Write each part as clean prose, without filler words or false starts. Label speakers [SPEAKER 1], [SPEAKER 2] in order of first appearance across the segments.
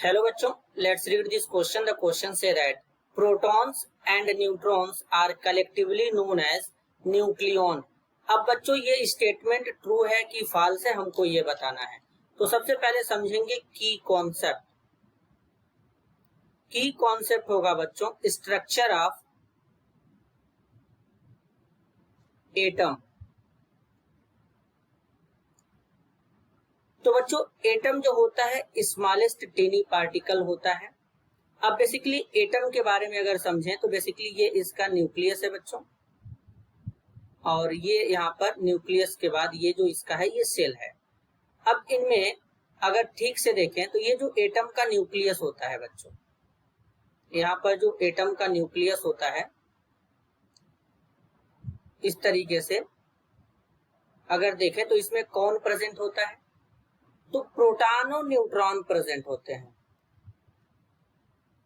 [SPEAKER 1] Hello बच्चों, let's read this question. The question says that protons and neutrons are collectively known as nucleon. अब बच्चों ये statement true है कि false है, हमको ये बताना है। तो सबसे पहले समझेंगे की कॉन्सेप्ट। की कॉन्सेप्ट होगा बच्चों स्ट्रक्चर ऑफ एटम। तो बच्चों एटम जो होता है स्मॉलेस्ट टेनी पार्टिकल होता है। अब बेसिकली एटम के बारे में अगर समझें तो बेसिकली ये इसका न्यूक्लियस है बच्चों, और ये यहाँ पर न्यूक्लियस के बाद ये जो इसका है ये सेल है। अब इनमें अगर ठीक से देखें तो ये जो एटम का न्यूक्लियस होता है बच्चों, यहाँ पर जो एटम का न्यूक्लियस होता है इस तरीके से अगर देखें तो इसमें कौन प्रेजेंट होता है, तो प्रोटॉन और न्यूट्रॉन प्रेजेंट होते हैं।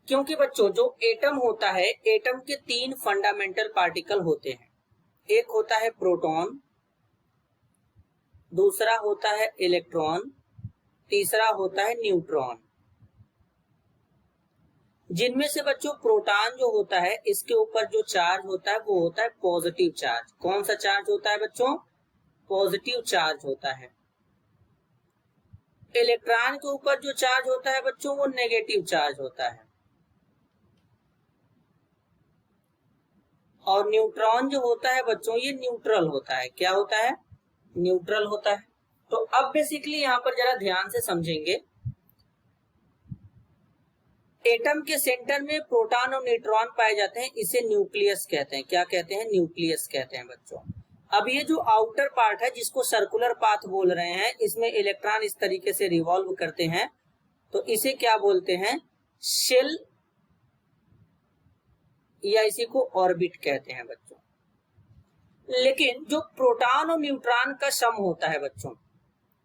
[SPEAKER 1] क्योंकि बच्चों जो एटम होता है, एटम के तीन फंडामेंटल पार्टिकल होते हैं। एक होता है प्रोटॉन, दूसरा होता है इलेक्ट्रॉन, तीसरा होता है न्यूट्रॉन। जिनमें से बच्चों प्रोटॉन जो होता है इसके ऊपर जो चार्ज होता है वो होता है पॉजिटिव चार्ज। कौन सा चार्ज होता है बच्चों? पॉजिटिव चार्ज होता है। इलेक्ट्रॉन के ऊपर जो चार्ज होता है बच्चों वो नेगेटिव चार्ज होता है। और न्यूट्रॉन जो होता है बच्चों ये न्यूट्रल होता है। क्या होता है? न्यूट्रल होता है। तो अब बेसिकली यहाँ पर जरा ध्यान से समझेंगे। एटम के सेंटर में प्रोटॉन और न्यूट्रॉन पाए जाते हैं, इसे न्यूक्लियस कहते हैं। क्या कहते हैं? न्यूक्लियस कहते हैं बच्चों। अब ये जो आउटर पार्ट है जिसको सर्कुलर पाथ बोल रहे हैं, इसमें इलेक्ट्रॉन इस तरीके से रिवॉल्व करते हैं, तो इसे क्या बोलते हैं? शेल, या इसी को ऑर्बिट कहते हैं बच्चों। लेकिन जो प्रोटॉन और न्यूट्रॉन का सम होता है बच्चों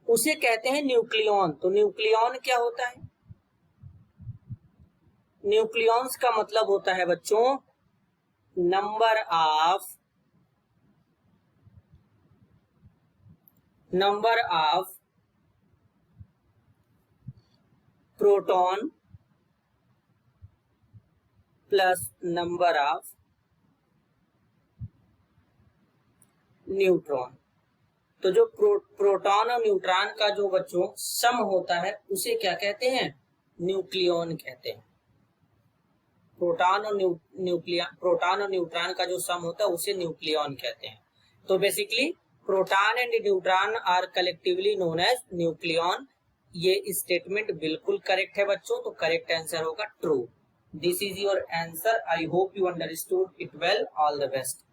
[SPEAKER 1] उसे कहते हैं न्यूक्लियॉन। तो न्यूक्लियॉन क्या होता है? न्यूक्लियॉन्स का मतलब होता है बच्चों number of proton plus number of neutron. तो जो प्रोटॉन और न्यूट्रॉन का जो बच्चों सम होता है उसे क्या कहते हैं? न्यूक्लियॉन कहते हैं। प्रोटॉन और न्यूट्रॉन का जो सम होता है उसे न्यूक्लियॉन कहते हैं। तो basically proton and neutron are collectively known as nucleon. ये स्टेटमेंट बिल्कुल करेक्ट है बच्चों। तो करेक्ट आंसर होगा true. This is your answer. I hope you understood it well. All the best.